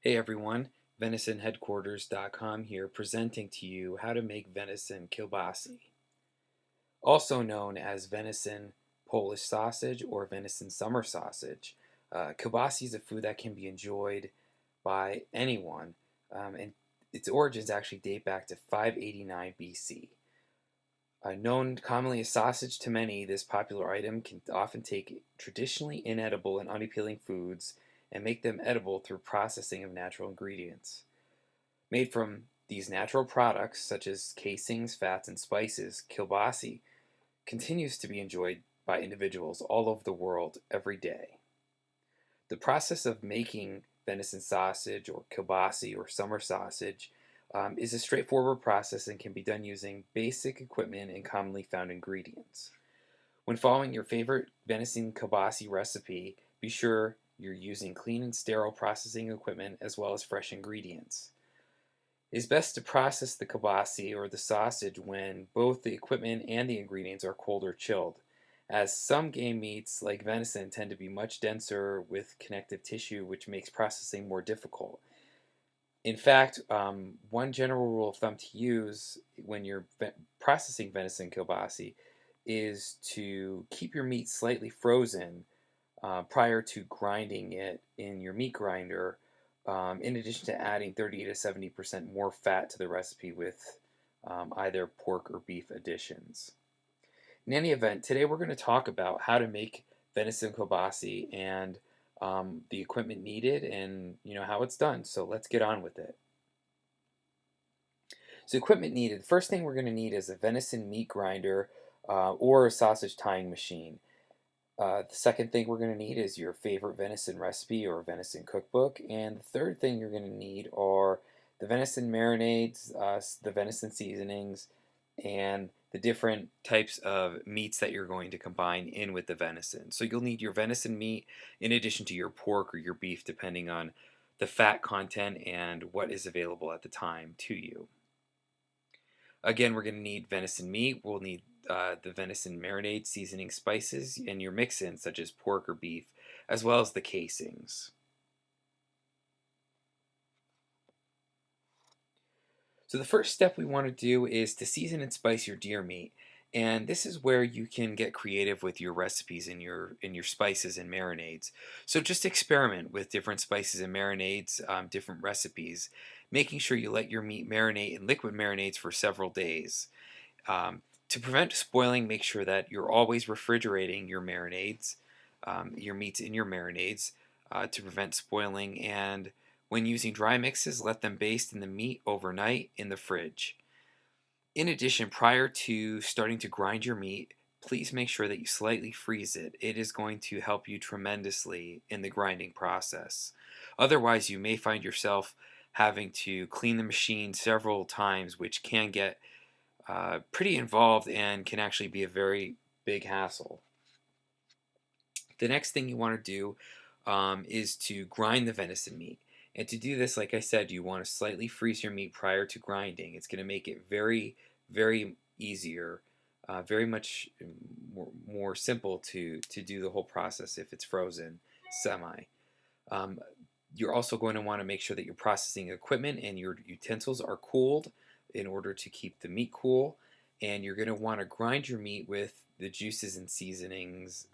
Hey everyone, VenisonHeadquarters.com here presenting to you how to make venison kielbasa, also known as venison Polish sausage or venison summer sausage. Kielbasa is a food that can be enjoyed by anyone, and its origins actually date back to 589 BC. Known commonly as sausage to many, this popular item can often take traditionally inedible and unappealing foods and make them edible through processing of natural ingredients. Made from these natural products, such as casings, fats, and spices, kielbasa continues to be enjoyed by individuals all over the world every day. The process of making venison sausage or kielbasa or summer sausage is a straightforward process and can be done using basic equipment and commonly found ingredients. When following your favorite venison kielbasa recipe, be sure you're using clean and sterile processing equipment as well as fresh ingredients. It is best to process the kielbasa or the sausage when both the equipment and the ingredients are cold or chilled, as some game meats like venison tend to be much denser with connective tissue, which makes processing more difficult. In fact, one general rule of thumb to use when you're processing venison kielbasa is to keep your meat slightly frozen prior to grinding it in your meat grinder, in addition to adding 30 to 70% more fat to the recipe with either pork or beef additions. In any event, today we're going to talk about how to make venison kielbasa and the equipment needed and how it's done. So let's get on with it. So equipment needed. The first thing we're going to need is a venison meat grinder or a sausage tying machine. The second thing we're going to need is your favorite venison recipe or venison cookbook. And the third thing you're going to need are the venison marinades, the venison seasonings, and the different types of meats that you're going to combine in with the venison. So you'll need your venison meat in addition to your pork or your beef, depending on the fat content and what is available at the time to you. Again, we're going to need venison meat. We'll need the venison marinade, seasoning, spices, and your mix-ins such as pork or beef, as well as the casings. So the first step we want to do is to season and spice your deer meat. And this is where you can get creative with your recipes and your spices and marinades. So just experiment with different spices and marinades, different recipes, making sure you let your meat marinate in liquid marinades for several days. To prevent spoiling, make sure that you're always refrigerating your marinades, your meats in your marinades, to prevent spoiling. And when using dry mixes, let them baste in the meat overnight in the fridge. In addition, prior to starting to grind your meat, please make sure that you slightly freeze it. It is going to help you tremendously in the grinding process. Otherwise, you may find yourself having to clean the machine several times, which can get pretty involved and can actually be a very big hassle. The next thing you want to do is to grind the venison meat. And to do this, like I said, you want to slightly freeze your meat prior to grinding. It's going to make it very, very easier, very much more simple to do the whole process if it's frozen semi. You're also going to want to make sure that your processing equipment and your utensils are cooled in order to keep the meat cool. And you're going to want to grind your meat with the juices and seasonings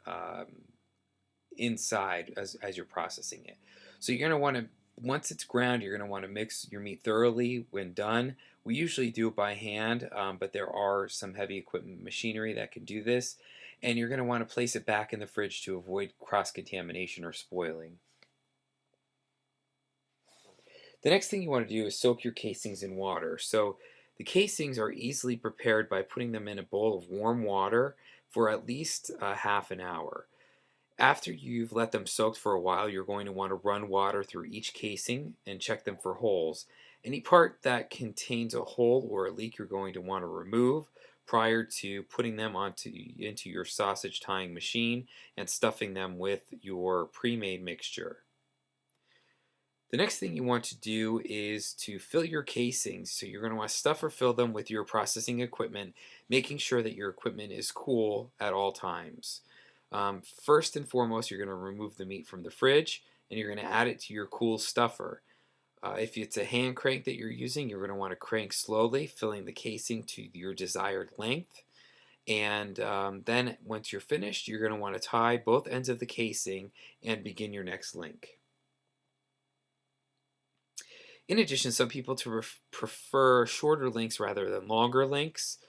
inside as you're processing it. So you're going to want to, once it's ground, you're going to want to mix your meat thoroughly when done. We usually do it by hand, but there are some heavy equipment machinery that can do this. And you're going to want to place it back in the fridge to avoid cross-contamination or spoiling. The next thing you want to do is soak your casings in water. So the casings are easily prepared by putting them in a bowl of warm water for at least half an hour. After you've let them soak for a while, you're going to want to run water through each casing and check them for holes. Any part that contains a hole or a leak you're going to want to remove prior to putting them into your sausage tying machine and stuffing them with your pre-made mixture. The next thing you want to do is to fill your casings. So you're going to want to stuff or fill them with your processing equipment, making sure that your equipment is cool at all times. First and foremost, you're going to remove the meat from the fridge and you're going to add it to your cool stuffer. If it's a hand crank that you're using, you're going to want to crank slowly, filling the casing to your desired length. And then once you're finished, you're going to want to tie both ends of the casing and begin your next link. In addition, some people prefer shorter links rather than longer links.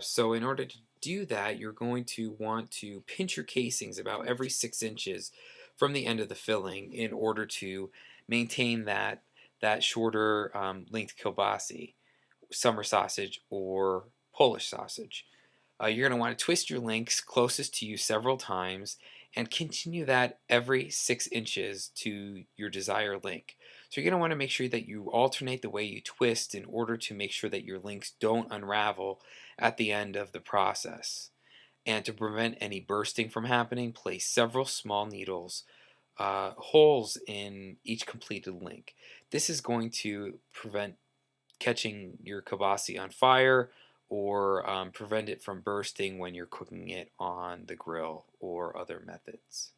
So in order to do that, you're going to want to pinch your casings about every 6 inches from the end of the filling in order to maintain that shorter length kielbasa, summer sausage, or Polish sausage. You're going to want to twist your links closest to you several times and continue that every 6 inches to your desired link. So you're going to want to make sure that you alternate the way you twist in order to make sure that your links don't unravel at the end of the process. And to prevent any bursting from happening, place several small needles, holes in each completed link. This is going to prevent catching your kielbasa on fire or prevent it from bursting when you're cooking it on the grill or other methods.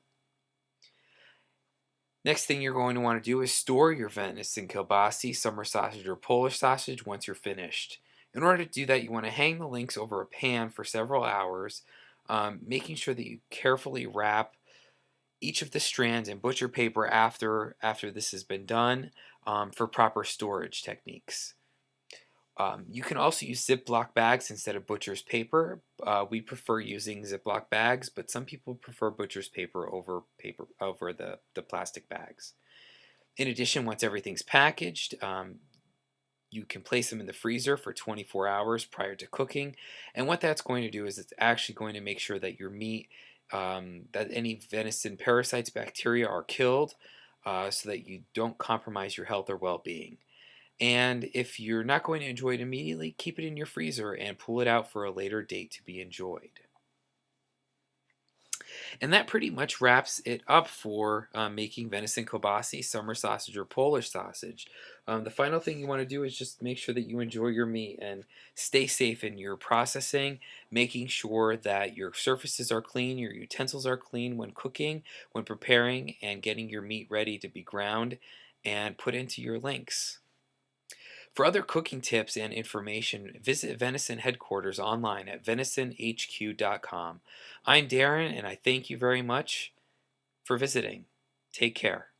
Next thing you're going to want to do is store your venison kielbasa, summer sausage, or Polish sausage once you're finished. In order to do that, you want to hang the links over a pan for several hours, making sure that you carefully wrap each of the strands in butcher paper after this has been done for proper storage techniques. You can also use Ziploc bags instead of butcher's paper. We prefer using Ziploc bags, but some people prefer butcher's paper over the plastic bags. In addition, once everything's packaged, you can place them in the freezer for 24 hours prior to cooking. And what that's going to do is it's actually going to make sure that your meat, that any venison parasites, bacteria are killed so that you don't compromise your health or well-being. And if you're not going to enjoy it immediately, keep it in your freezer and pull it out for a later date to be enjoyed. And that pretty much wraps it up for making venison kielbasa, summer sausage, or Polish sausage. The final thing you want to do is just make sure that you enjoy your meat and stay safe in your processing, making sure that your surfaces are clean, your utensils are clean when cooking, when preparing, and getting your meat ready to be ground and put into your links. For other cooking tips and information, visit Venison headquarters online at VenisonHQ.com. I'm Darren, and I thank you very much for visiting. Take care.